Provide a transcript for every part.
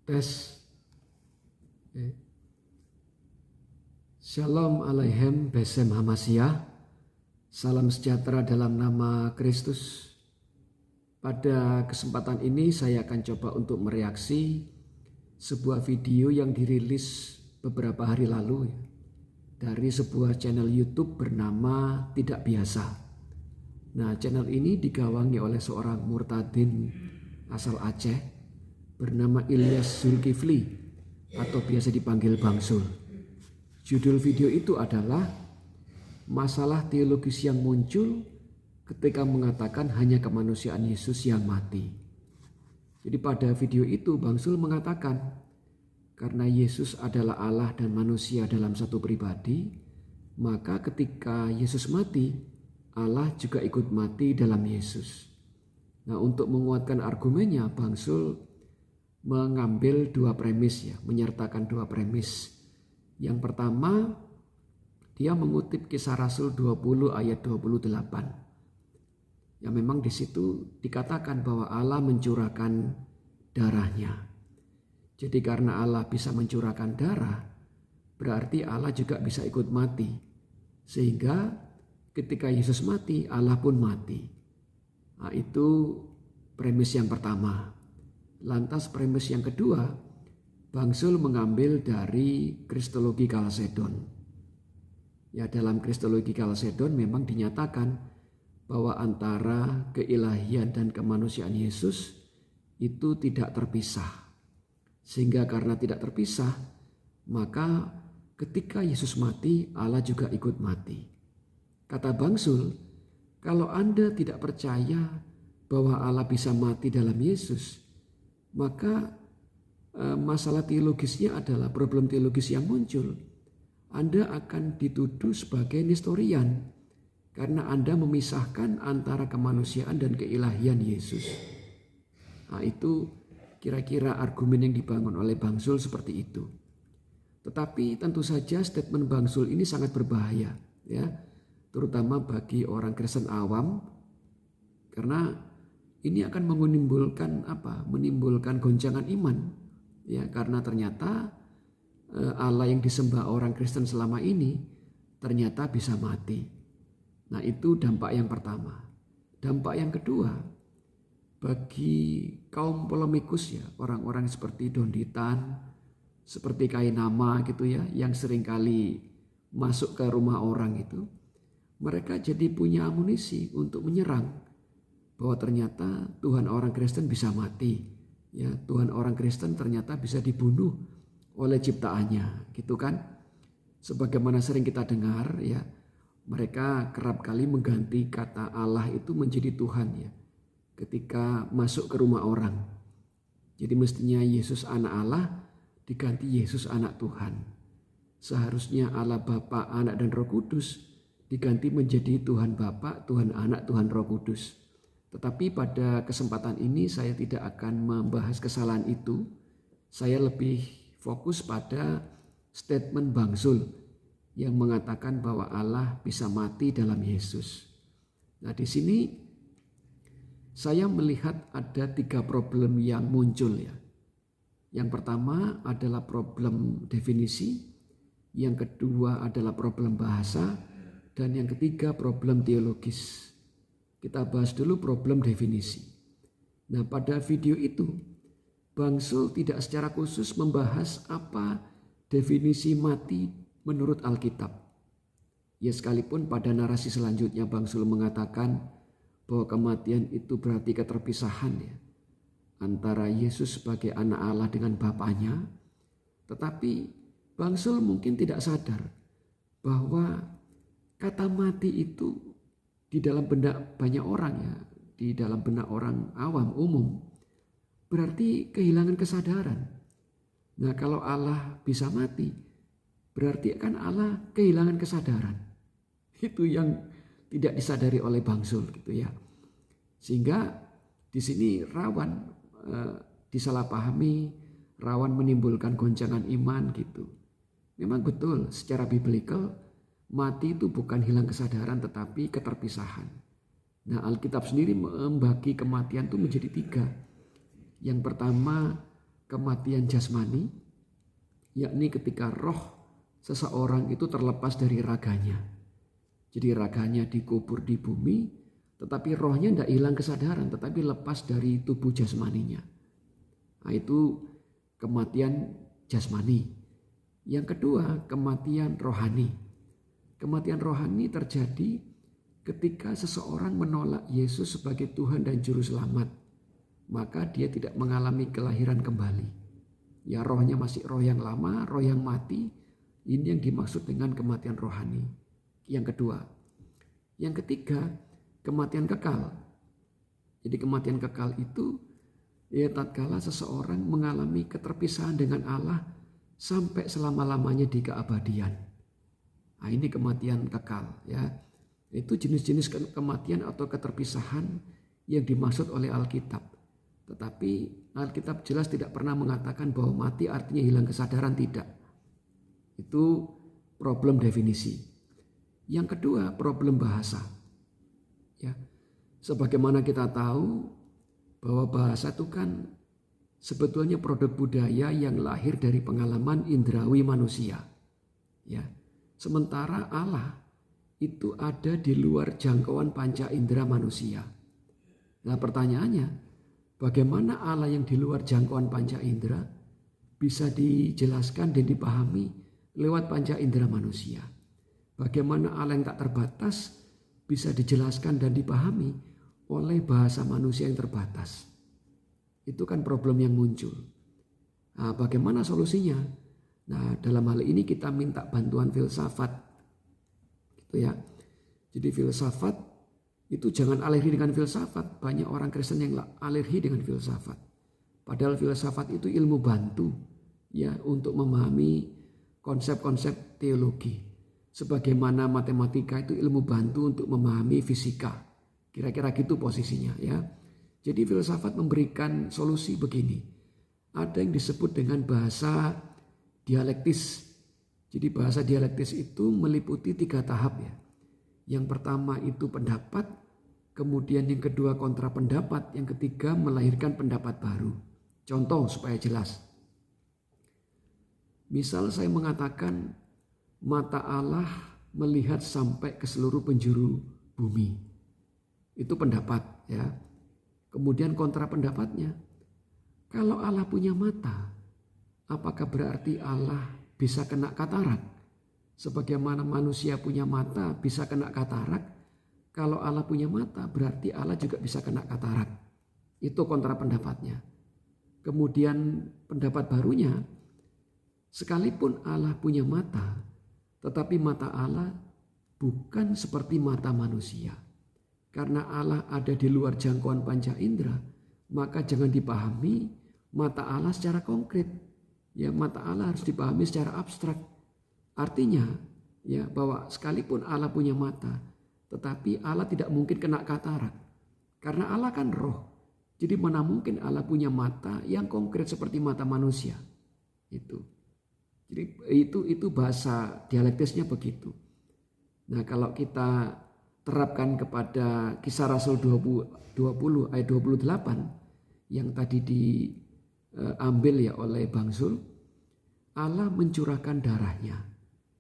Tes. Shalom Aleichem Besem Hamasyah. Salam sejahtera dalam nama Kristus. Pada kesempatan ini saya akan coba untuk mereaksi sebuah video yang dirilis beberapa hari lalu dari sebuah channel YouTube bernama Tidak Biasa. Nah, channel ini digawangi oleh seorang murtadin asal Aceh bernama Ilyas Zulkifli atau biasa dipanggil Bang Zul. Judul video itu adalah masalah teologis yang muncul ketika mengatakan hanya kemanusiaan Yesus yang mati. Jadi pada video itu Bang Zul mengatakan karena Yesus adalah Allah dan manusia dalam satu pribadi, maka ketika Yesus mati, Allah juga ikut mati dalam Yesus. Nah, untuk menguatkan argumennya, Bang Zul mengambil dua premis menyertakan dua premis. Yang pertama, dia mengutip Kisah Rasul 20 ayat 28. Yang memang di situ dikatakan bahwa Allah mencurahkan darahnya. Jadi karena Allah bisa mencurahkan darah, berarti Allah juga bisa ikut mati. Sehingga ketika Yesus mati, Allah pun mati. Nah, itu premis yang pertama. Lantas premis yang kedua, Bang Zul mengambil dari Kristologi Kalsedon. Ya, dalam Kristologi Kalsedon memang dinyatakan bahwa antara keilahian dan kemanusiaan Yesus itu tidak terpisah. Sehingga karena tidak terpisah, maka ketika Yesus mati, Allah juga ikut mati. Kata Bang Zul, kalau Anda tidak percaya bahwa Allah bisa mati dalam Yesus, maka masalah teologisnya adalah problem teologis yang muncul. Anda akan dituduh sebagai nestorian karena Anda memisahkan antara kemanusiaan dan keilahian Yesus. Nah, itu kira-kira argumen yang dibangun oleh Bang Zul seperti itu. Tetapi tentu saja statement Bang Zul ini sangat berbahaya, ya, terutama bagi orang Kristen awam, karena ini akan menimbulkan goncangan iman, ya, karena ternyata Allah yang disembah orang Kristen selama ini ternyata bisa mati. Nah, itu dampak yang pertama. Dampak yang kedua, bagi kaum polemikus, ya, orang-orang seperti Donditan, seperti Kainama gitu ya, yang seringkali masuk ke rumah orang itu, mereka jadi punya amunisi untuk menyerang bahwa ternyata Tuhan orang Kristen bisa mati, ya, Tuhan orang Kristen ternyata bisa dibunuh oleh ciptaannya, gitu kan? Sebagaimana sering kita dengar, ya, mereka kerap kali mengganti kata Allah itu menjadi Tuhan, ya, ketika masuk ke rumah orang. Jadi mestinya Yesus anak Allah diganti Yesus anak Tuhan. Seharusnya Allah Bapa, Anak dan Roh Kudus diganti menjadi Tuhan Bapa, Tuhan Anak, Tuhan Roh Kudus. Tetapi pada kesempatan ini saya tidak akan membahas kesalahan itu. Saya lebih fokus pada statement Bang Zul yang mengatakan bahwa Allah bisa mati dalam Yesus. Nah, di sini saya melihat ada 3 problem yang muncul, ya. Yang pertama adalah problem definisi, yang kedua adalah problem bahasa, dan yang ketiga problem teologis. Kita bahas dulu problem definisi. Nah, pada video itu Bang Zul tidak secara khusus membahas apa definisi mati menurut Alkitab. Ya, sekalipun pada narasi selanjutnya Bang Zul mengatakan bahwa kematian itu berarti keterpisahan, ya, antara Yesus sebagai anak Allah dengan Bapaknya. Tetapi Bang Zul mungkin tidak sadar bahwa kata mati itu di dalam benak banyak orang, ya, di dalam benak orang awam umum, berarti kehilangan kesadaran. Nah, kalau Allah bisa mati, berarti kan Allah kehilangan kesadaran. Itu yang tidak disadari oleh Bang Zul, gitu ya. Sehingga di sini rawan disalahpahami, rawan menimbulkan goncangan iman gitu. Memang betul secara biblical mati itu bukan hilang kesadaran tetapi keterpisahan. Nah, Alkitab sendiri membagi kematian itu menjadi 3. Yang pertama kematian jasmani, yakni ketika roh seseorang itu terlepas dari raganya. Jadi raganya dikubur di bumi, tetapi rohnya tidak hilang kesadaran, tetapi lepas dari tubuh jasmaninya. Nah, itu kematian jasmani. Yang kedua, kematian rohani. Kematian rohani terjadi ketika seseorang menolak Yesus sebagai Tuhan dan Juru Selamat. Maka dia tidak mengalami kelahiran kembali. Ya, rohnya masih roh yang lama, roh yang mati. Ini yang dimaksud dengan kematian rohani. Yang kedua. Yang ketiga, kematian kekal. Jadi kematian kekal itu ya tatkala seseorang mengalami keterpisahan dengan Allah sampai selama-lamanya di keabadian. Nah, ini kematian kekal ya. Itu jenis-jenis kematian atau keterpisahan yang dimaksud oleh Alkitab. Tetapi Alkitab jelas tidak pernah mengatakan bahwa mati artinya hilang kesadaran, tidak. Itu problem definisi. Yang kedua, problem bahasa. Ya. Sebagaimana kita tahu bahwa bahasa itu kan sebetulnya produk budaya yang lahir dari pengalaman indrawi manusia. Ya. Sementara Allah itu ada di luar jangkauan panca indera manusia. Nah, pertanyaannya, bagaimana Allah yang di luar jangkauan panca indera bisa dijelaskan dan dipahami lewat panca indera manusia? Bagaimana Allah yang tak terbatas bisa dijelaskan dan dipahami oleh bahasa manusia yang terbatas? Itu kan problem yang muncul. Nah, bagaimana solusinya? Nah, dalam hal ini kita minta bantuan filsafat. Gitu ya. Jadi filsafat itu jangan alergi dengan filsafat. Banyak orang Kristen yang alergi dengan filsafat. Padahal filsafat itu ilmu bantu ya untuk memahami konsep-konsep teologi. Sebagaimana matematika itu ilmu bantu untuk memahami fisika. Kira-kira gitu posisinya ya. Jadi filsafat memberikan solusi begini. Ada yang disebut dengan bahasa dialektis. Jadi bahasa dialektis itu meliputi 3 tahap ya. Yang pertama itu pendapat, kemudian yang kedua kontra pendapat, yang ketiga melahirkan pendapat baru. Contoh supaya jelas. Misal saya mengatakan mata Allah melihat sampai ke seluruh penjuru bumi. Itu pendapat ya. Kemudian kontra pendapatnya. Kalau Allah punya mata, apakah berarti Allah bisa kena katarak? Sebagaimana manusia punya mata bisa kena katarak, kalau Allah punya mata berarti Allah juga bisa kena katarak. Itu kontra pendapatnya. Kemudian pendapat barunya, sekalipun Allah punya mata, tetapi mata Allah bukan seperti mata manusia. Karena Allah ada di luar jangkauan panca indera, maka jangan dipahami mata Allah secara konkret. Ya, mata Allah harus dipahami secara abstrak. Artinya ya bahwa sekalipun Allah punya mata, tetapi Allah tidak mungkin kena katarak. Karena Allah kan roh. Jadi mana mungkin Allah punya mata yang konkret seperti mata manusia. Itu. Jadi itu bahasa dialektisnya begitu. Nah, kalau kita terapkan kepada Kisah Rasul 20 ayat 28 yang tadi diambil ya oleh Bang Sul, Allah mencurahkan darahnya.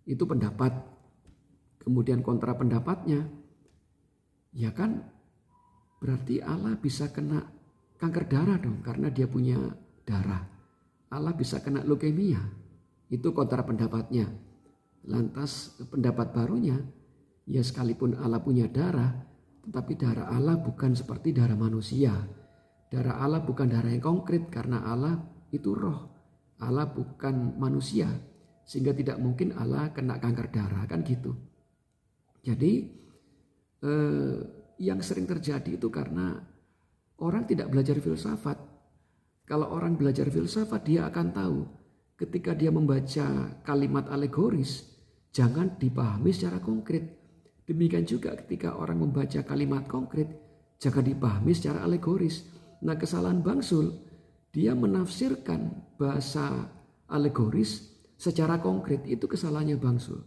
Itu pendapat. Kemudian kontra pendapatnya, ya kan berarti Allah bisa kena kanker darah dong karena dia punya darah. Allah bisa kena leukemia. Itu kontra pendapatnya. Lantas pendapat barunya, ya sekalipun Allah punya darah, tetapi darah Allah bukan seperti darah manusia. Darah Allah bukan darah yang konkret karena Allah itu roh. Allah bukan manusia. Sehingga tidak mungkin Allah kena kanker darah, kan gitu. Jadi yang sering terjadi itu karena orang tidak belajar filsafat. Kalau orang belajar filsafat, dia akan tahu ketika dia membaca kalimat alegoris, jangan dipahami secara konkret. Demikian juga ketika orang membaca kalimat konkret, jangan dipahami secara alegoris. Nah, kesalahan Bang Sul, dia menafsirkan bahasa alegoris secara konkret. Itu kesalahannya Bang Sul.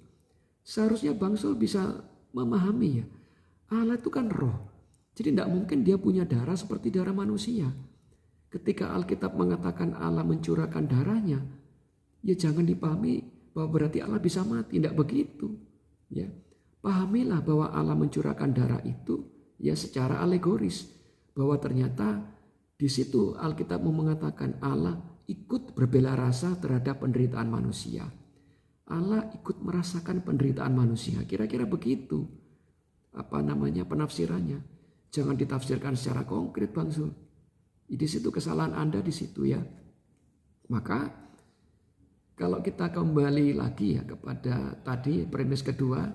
Seharusnya Bang Sul bisa memahami ya, Allah itu kan roh. Jadi tidak mungkin dia punya darah seperti darah manusia. Ketika Alkitab mengatakan Allah mencurahkan darahnya, ya jangan dipahami bahwa berarti Allah bisa mati, tidak begitu. Ya, pahamilah bahwa Allah mencurahkan darah itu ya secara alegoris, bahwa ternyata di situ Alkitab mau mengatakan Allah ikut berbela rasa terhadap penderitaan manusia. Allah ikut merasakan penderitaan manusia. Kira-kira begitu penafsirannya. Jangan ditafsirkan secara konkret, Bang Zul. Di situ kesalahan Anda di situ ya. Maka kalau kita kembali lagi ya kepada tadi premis kedua,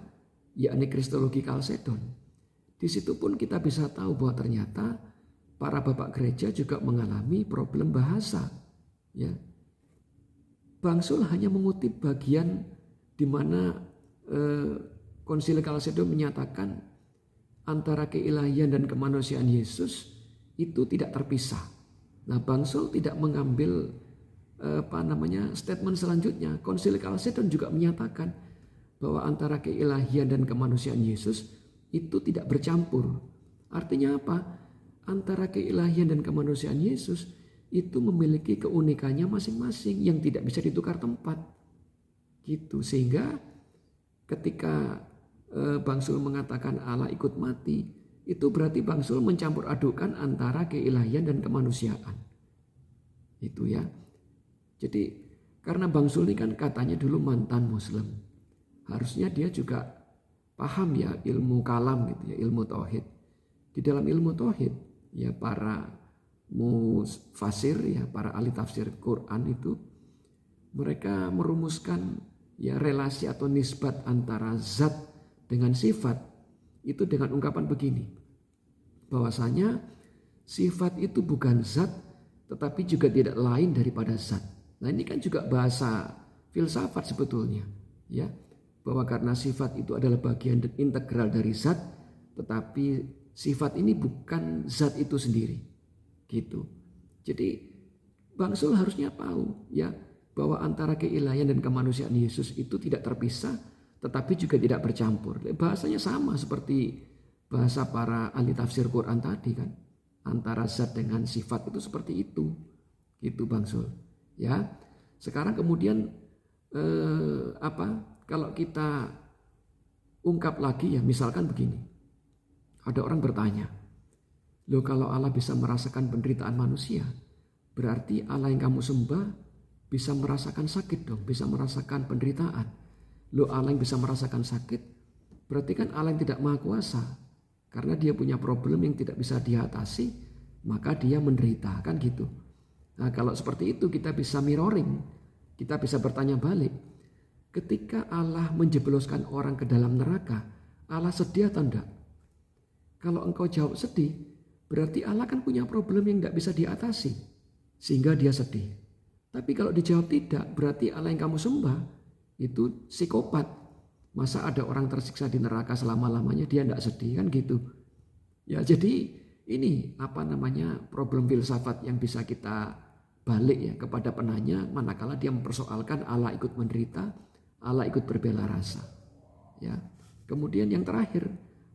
yakni Kristologi Kalsedon. Di situ pun kita bisa tahu bahwa ternyata para bapak gereja juga mengalami problem bahasa. Ya, Bang Sul hanya mengutip bagian di mana Konsili Kalsedon menyatakan antara keilahian dan kemanusiaan Yesus itu tidak terpisah. Nah, Bang Sul tidak mengambil statement selanjutnya. Konsili Kalsedon juga menyatakan bahwa antara keilahian dan kemanusiaan Yesus itu tidak bercampur. Artinya apa? Antara keilahian dan kemanusiaan Yesus itu memiliki keunikannya masing-masing yang tidak bisa ditukar tempat. Gitu. Sehingga ketika Bang Sul mengatakan Allah ikut mati, itu berarti Bang Sul mencampur adukan antara keilahian dan kemanusiaan. Itu ya. Jadi karena Bang Sul ini kan katanya dulu mantan Muslim. Harusnya dia juga paham ya ilmu kalam gitu ya, ilmu tauhid. Di dalam ilmu tauhid ya para mufasir ya, para ahli tafsir Quran itu mereka merumuskan ya relasi atau nisbat antara zat dengan sifat itu dengan ungkapan begini. Bahwasanya sifat itu bukan zat tetapi juga tidak lain daripada zat. Nah, ini kan juga bahasa filsafat sebetulnya ya. Bahwa karena sifat itu adalah bagian integral dari zat, tetapi sifat ini bukan zat itu sendiri. Gitu. Jadi Bang Sul harusnya tahu ya bahwa antara keilahian dan kemanusiaan Yesus itu tidak terpisah, tetapi juga tidak bercampur. Bahasanya sama seperti bahasa para ahli tafsir Quran tadi kan. Antara zat dengan sifat itu seperti itu. Gitu Bang Sul. Ya. Sekarang kemudian kalau kita ungkap lagi ya, misalkan begini. Ada orang bertanya, loh kalau Allah bisa merasakan penderitaan manusia, berarti Allah yang kamu sembah bisa merasakan sakit dong, bisa merasakan penderitaan. Loh Allah yang bisa merasakan sakit, berarti kan Allah yang tidak maha kuasa. Karena dia punya problem yang tidak bisa diatasi, maka dia menderita, kan gitu. Nah kalau seperti itu kita bisa mirroring, kita bisa bertanya balik. Ketika Allah menjebloskan orang ke dalam neraka, Allah sedih atau enggak? Kalau engkau jawab sedih, berarti Allah kan punya problem yang enggak bisa diatasi, sehingga dia sedih. Tapi kalau dijawab tidak, berarti Allah yang kamu sembah itu psikopat. Masa ada orang tersiksa di neraka selama-lamanya dia enggak sedih, kan gitu. Ya jadi ini problem filsafat yang bisa kita balik ya kepada penanya manakala dia mempersoalkan Allah ikut menderita, Allah ikut berbela rasa. Ya. Kemudian yang terakhir,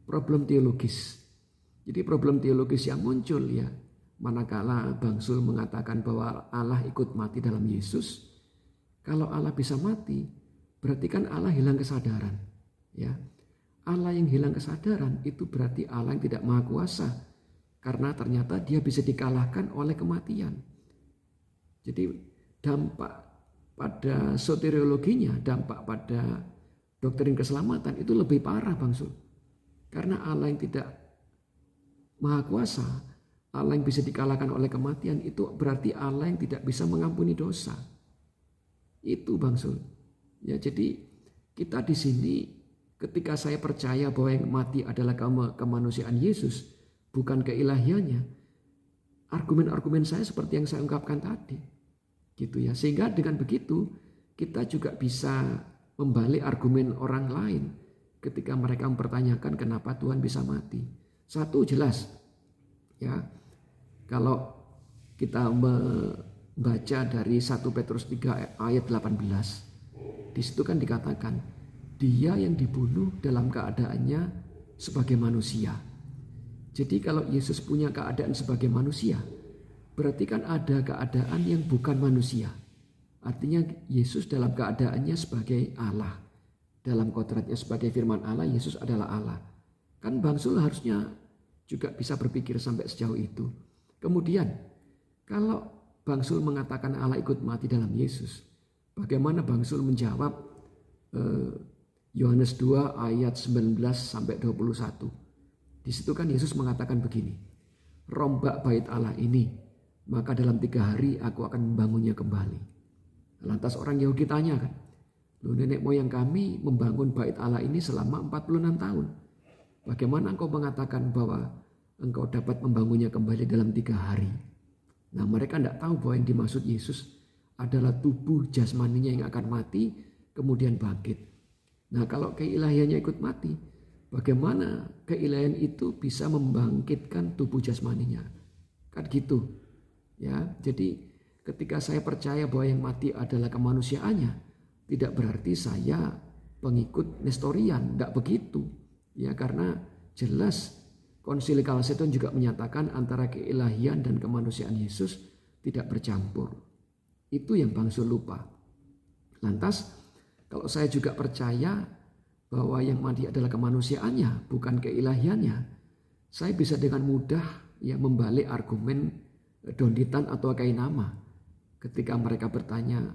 problem teologis. Jadi problem teologis yang muncul ya, manakala Bang Sul mengatakan bahwa Allah ikut mati dalam Yesus. Kalau Allah bisa mati, berarti kan Allah hilang kesadaran. Ya. Allah yang hilang kesadaran itu berarti Allah yang tidak maha kuasa. Karena ternyata dia bisa dikalahkan oleh kematian. Jadi dampak pada soteriologinya, dampak pada doktrin keselamatan itu lebih parah Bang Sul. Karena Allah yang tidak maha kuasa, Allah yang bisa dikalahkan oleh kematian itu berarti Allah yang tidak bisa mengampuni dosa. Itu Bang Sul. Ya jadi kita di sini ketika saya percaya bahwa yang mati adalah kemanusiaan Yesus, bukan keilahiannya, argumen-argumen saya seperti yang saya ungkapkan tadi. Gitu ya. Sehingga dengan begitu kita juga bisa membalik argumen orang lain ketika mereka mempertanyakan kenapa Tuhan bisa mati. Satu jelas ya, kalau kita membaca dari 1 Petrus 3 ayat 18, di situ kan dikatakan dia yang dibunuh dalam keadaannya sebagai manusia. Jadi kalau Yesus punya keadaan sebagai manusia, berarti kan ada keadaan yang bukan manusia. Artinya Yesus dalam keadaannya sebagai Allah. Dalam kodratnya sebagai firman Allah, Yesus adalah Allah. Kan bangsul harusnya juga bisa berpikir sampai sejauh itu. Kemudian kalau bangsul mengatakan Allah ikut mati dalam Yesus, bagaimana bangsul menjawab Yohanes 2 ayat 19 sampai 21. Di situ kan Yesus mengatakan begini, rombak bait Allah ini, maka dalam 3 hari aku akan membangunnya kembali. Lantas orang Yahudi tanya kan, loh, nenek moyang kami membangun bait Allah ini selama 46 tahun. Bagaimana engkau mengatakan bahwa engkau dapat membangunnya kembali dalam 3 hari? Nah, mereka tidak tahu bahwa yang dimaksud Yesus adalah tubuh jasmaninya yang akan mati kemudian bangkit. Nah, kalau keilahiannya ikut mati, bagaimana keilahian itu bisa membangkitkan tubuh jasmaninya? Kan gitu. Ya, jadi ketika saya percaya bahwa yang mati adalah kemanusiaannya, tidak berarti saya pengikut Nestorian, tidak begitu. Ya, karena jelas Konsili Kalsedon juga menyatakan antara keilahian dan kemanusiaan Yesus tidak bercampur. Itu yang bangsul lupa. Lantas kalau saya juga percaya bahwa yang mati adalah kemanusiaannya, bukan keilahiannya, saya bisa dengan mudah ya membalik argumen Donditan atau Kainama. Ketika mereka bertanya,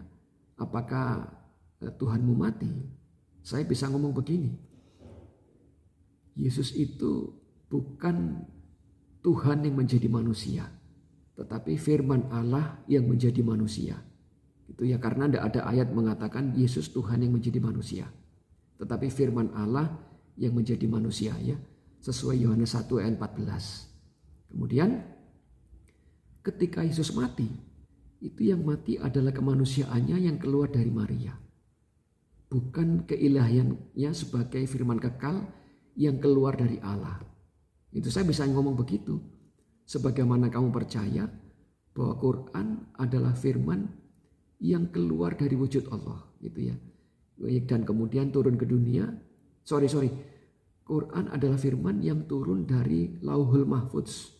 apakah Tuhanmu mati? Saya bisa ngomong begini, Yesus itu bukan Tuhan yang menjadi manusia, tetapi firman Allah yang menjadi manusia. Itu ya, karena tidak ada ayat mengatakan Yesus Tuhan yang menjadi manusia, tetapi firman Allah yang menjadi manusia, ya, sesuai Yohanes 1 ayat 14. Kemudian ketika Yesus mati, itu yang mati adalah kemanusiaannya yang keluar dari Maria, bukan keilahiannya sebagai firman kekal yang keluar dari Allah. Itu saya bisa ngomong begitu. Sebagaimana kamu percaya bahwa Quran adalah firman yang keluar dari wujud Allah, gitu ya. Dan kemudian turun ke dunia. Quran adalah firman yang turun dari Lauhul Mahfudz,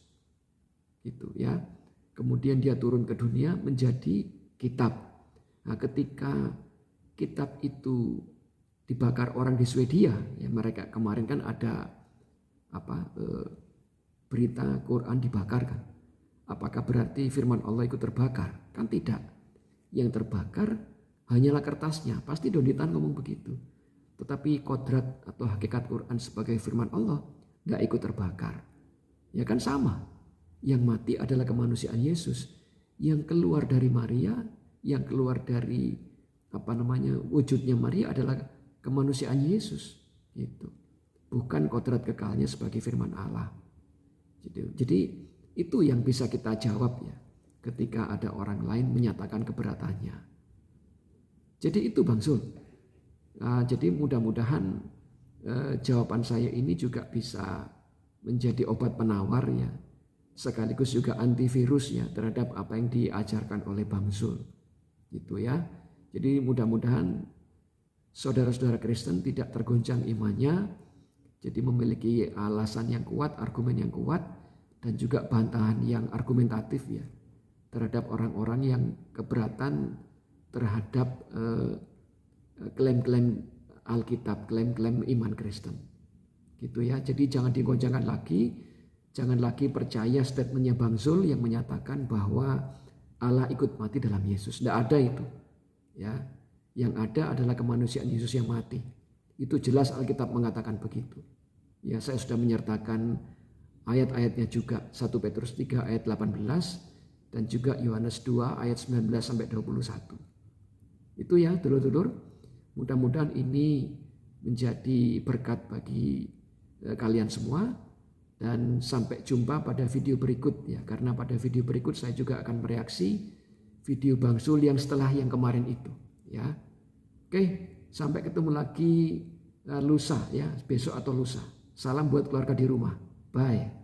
gitu ya. Kemudian dia turun ke dunia menjadi kitab. Nah, ketika kitab itu dibakar orang di Swedia, ya, mereka kemarin kan ada berita Quran dibakar kan. Apakah berarti firman Allah ikut terbakar? Kan tidak. Yang terbakar hanyalah kertasnya. Pasti Donditan ngomong begitu. Tetapi kodrat atau hakikat Quran sebagai firman Allah tidak ikut terbakar. Ya kan sama. Yang mati adalah kemanusiaan Yesus. Yang keluar dari Maria, yang keluar dari wujudnya Maria adalah kemanusiaan Yesus. Gitu. Bukan kodrat kekalnya sebagai firman Allah. Jadi itu yang bisa kita jawab ya ketika ada orang lain menyatakan keberatannya. Jadi itu Bang Sul. Jadi mudah-mudahan jawaban saya ini juga bisa menjadi obat penawar ya, sekaligus juga antivirus ya terhadap apa yang diajarkan oleh Bang Sul. Gitu ya. Jadi mudah-mudahan saudara-saudara Kristen tidak tergoncang imannya. Jadi memiliki alasan yang kuat, argumen yang kuat, dan juga bantahan yang argumentatif ya terhadap orang-orang yang keberatan terhadap klaim-klaim Alkitab, klaim-klaim iman Kristen. Gitu ya. Jadi jangan digoncangkan lagi, jangan lagi percaya statementnya Bang Zul yang menyatakan bahwa Allah ikut mati dalam Yesus. Tidak ada itu. Ya, yang ada adalah kemanusiaan Yesus yang mati. Itu jelas Alkitab mengatakan begitu. Ya, saya sudah menyertakan ayat-ayatnya juga. 1 Petrus 3 ayat 18 dan juga Yohanes 2 ayat 19 sampai 21. Itu ya, dulur-dulur. Mudah-mudahan ini menjadi berkat bagi kalian semua, dan sampai jumpa pada video berikut ya, karena pada video berikut saya juga akan mereaksi video Bang Zul yang setelah yang kemarin itu ya. Oke, sampai ketemu lagi lusa ya, besok atau lusa. Salam buat keluarga di rumah. Bye.